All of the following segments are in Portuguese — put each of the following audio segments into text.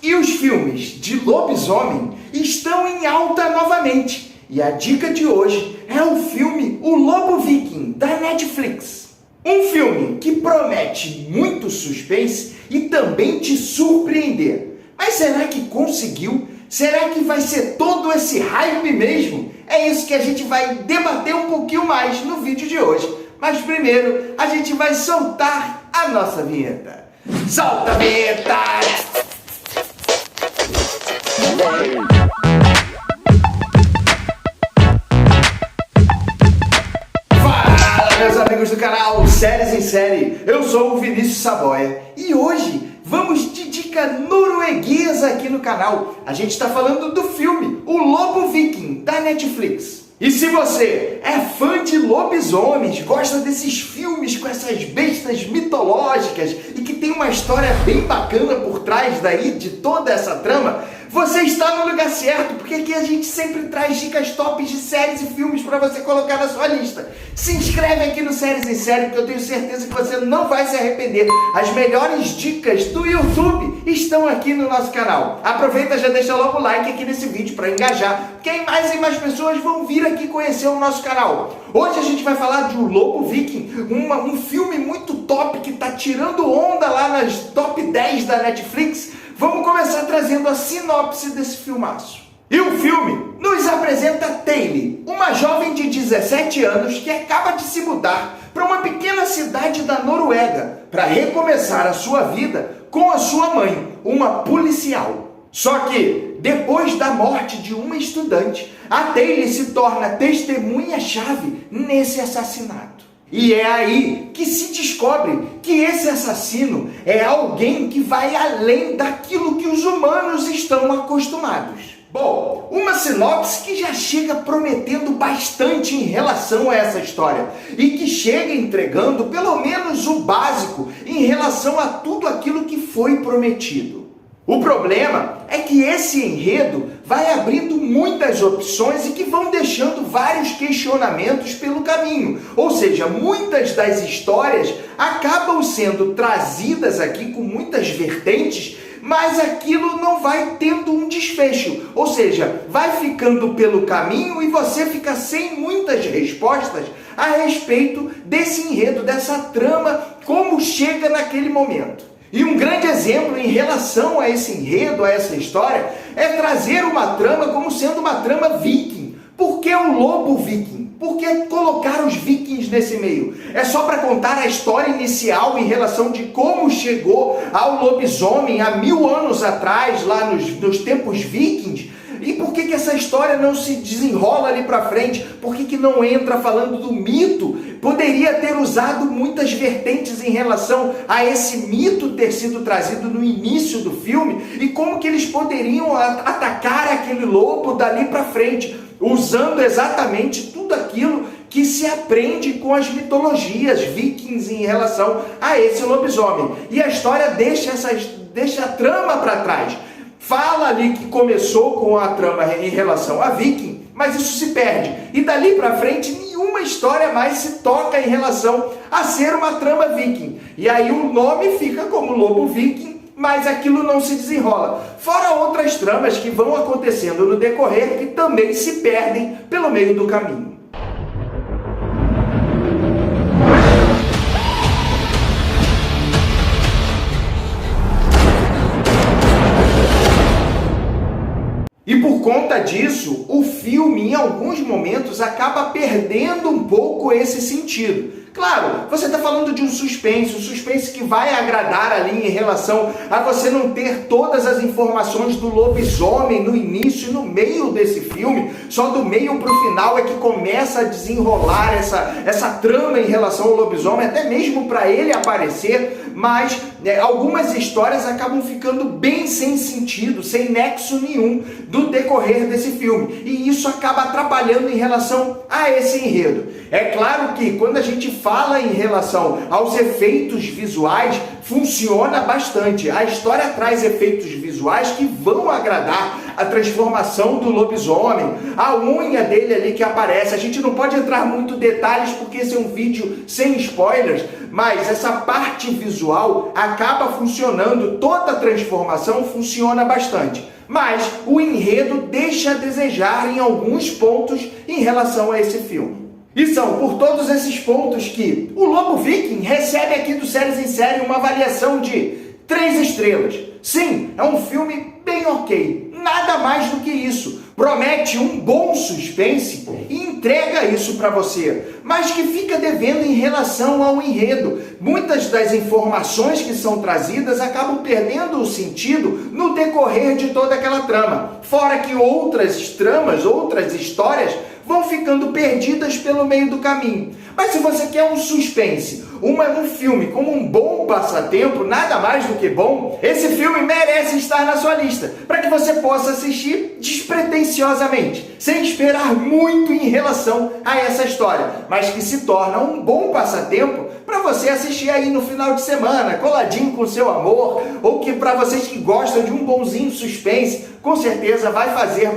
E os filmes de lobisomem estão em alta novamente. E a dica de hoje é o filme O Lobo Viking, da Netflix. Um filme que promete muito suspense e também te surpreender. Mas será que conseguiu? Será que vai ser todo esse hype mesmo? É isso que a gente vai debater um pouquinho mais no vídeo de hoje. Mas primeiro, a gente vai soltar a nossa vinheta. Solta a vinheta! Fala, meus amigos do canal Séries em Série. Eu sou o Vinícius Saboia e hoje vamos de dica norueguesa aqui no canal. A gente está falando do filme O Lobo Viking, da Netflix. E se você é fã de lobisomens, gosta desses filmes com essas bestas mitológicas e que tem uma história bem bacana por trás daí de toda essa trama, você está no lugar certo, porque aqui a gente sempre traz dicas tops de séries e filmes para você colocar na sua lista. Se inscreve aqui no Séries em Série, porque eu tenho certeza que você não vai se arrepender. As melhores dicas do YouTube estão aqui no nosso canal. Aproveita e já deixa logo o like aqui nesse vídeo para engajar, porque aí mais e mais pessoas vão vir aqui conhecer o nosso canal. Hoje a gente vai falar de O Lobo Viking, um filme muito top que está tirando onda lá nas top 10 da Netflix. Vamos começar trazendo a sinopse desse filmaço. E o filme nos apresenta Taylor, uma jovem de 17 anos que acaba de se mudar para uma pequena cidade da Noruega para recomeçar a sua vida com a sua mãe, uma policial. Só que, depois da morte de uma estudante, a Taylor se torna testemunha-chave nesse assassinato. E é aí que se descobre que esse assassino é alguém que vai além daquilo que os humanos estão acostumados. Bom, uma sinopse que já chega prometendo bastante em relação a essa história e que chega entregando pelo menos o básico em relação a tudo aquilo que foi prometido. O problema é que esse enredo vai abrindo muitas opções e que vão deixando vários questionamentos pelo caminho. Ou seja, muitas das histórias acabam sendo trazidas aqui com muitas vertentes, mas aquilo não vai tendo um desfecho. Ou seja, vai ficando pelo caminho e você fica sem muitas respostas a respeito desse enredo, dessa trama, como chega naquele momento. E um grande exemplo em relação a esse enredo, a essa história, é trazer uma trama como sendo uma trama viking. Por que o lobo viking? Por que colocar os vikings nesse meio? É só para contar a história inicial em relação de como chegou ao lobisomem há 1000 anos atrás, lá nos tempos vikings? E por que essa história não se desenrola ali para frente? Por que não entra falando do mito? Poderia ter usado muitas vertentes em relação a esse mito ter sido trazido no início do filme e como que eles poderiam atacar aquele lobo dali para frente, usando exatamente tudo aquilo que se aprende com as mitologias vikings em relação a esse lobisomem. E a história deixa a trama para trás. Fala ali que começou com a trama em relação a viking, mas isso se perde. E dali para frente, nenhuma história mais se toca em relação a ser uma trama viking. E aí o nome fica como Lobo Viking, mas aquilo não se desenrola. Fora outras tramas que vão acontecendo no decorrer que também se perdem pelo meio do caminho. E por conta disso, o filme, em alguns momentos, acaba perdendo um pouco esse sentido. Claro, você está falando de um suspense que vai agradar ali em relação a você não ter todas as informações do lobisomem no início e no meio desse filme, só do meio para o final é que começa a desenrolar essa trama em relação ao lobisomem, até mesmo para ele aparecer, mas algumas histórias acabam ficando bem sem sentido, sem nexo nenhum do decorrer desse filme, e isso acaba atrapalhando em relação a esse enredo. É claro que quando a gente fala em relação aos efeitos visuais, funciona bastante. A história traz efeitos visuais que vão agradar a transformação do lobisomem, a unha dele ali que aparece. A gente não pode entrar muito em detalhes porque esse é um vídeo sem spoilers, mas essa parte visual acaba funcionando, toda a transformação funciona bastante. Mas o enredo deixa a desejar em alguns pontos em relação a esse filme. E são por todos esses pontos que o Lobo Viking recebe aqui do Séries em Série uma avaliação de 3 estrelas. Sim, é um filme bem ok, nada mais do que isso. Promete um bom suspense e entrega isso para você, mas que fica devendo em relação ao enredo. Muitas das informações que são trazidas acabam perdendo o sentido no decorrer de toda aquela trama. Fora que outras tramas, outras histórias vão ficando perdidas pelo meio do caminho. Mas se você quer um suspense, um filme como um bom passatempo, nada mais do que bom, esse filme merece estar na sua lista, para que você possa assistir despretensiosamente, sem esperar muito em relação a essa história, mas que se torna um bom passatempo para você assistir aí no final de semana, coladinho com seu amor, ou que para vocês que gostam de um bonzinho suspense, com certeza vai valer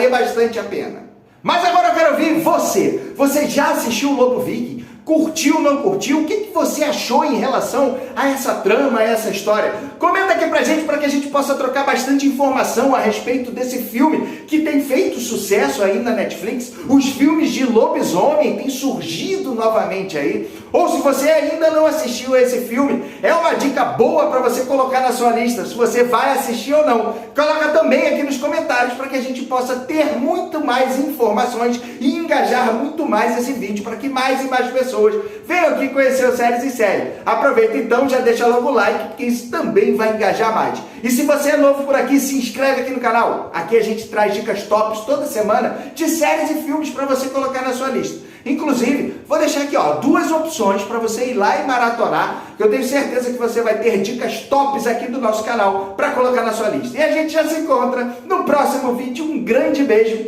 bastante a pena. Mas agora eu quero ouvir você. Você já assistiu o Lobo Viking? Curtiu ou não curtiu? O que você achou em relação a essa trama, a essa história? Comenta aqui pra gente, para que a gente possa trocar bastante informação a respeito desse filme que tem feito sucesso aí na Netflix. Os filmes de lobisomem têm surgido novamente aí. Ou se você ainda não assistiu a esse filme, é uma dica boa para você colocar na sua lista, se você vai assistir ou não. Coloca também aqui nos comentários para que a gente possa ter muito mais informações e engajar muito mais esse vídeo, para que mais e mais pessoas venham aqui conhecer o Séries em Série. Aproveita então, já deixa logo o like, porque isso também vai engajar mais. E se você é novo por aqui, se inscreve aqui no canal. Aqui a gente traz dicas tops toda semana de séries e filmes para você colocar na sua lista. Inclusive, vou deixar aqui 2 opções para você ir lá e maratonar, que eu tenho certeza que você vai ter dicas tops aqui do nosso canal para colocar na sua lista. E a gente já se encontra no próximo vídeo. Um grande beijo.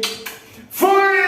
Fui!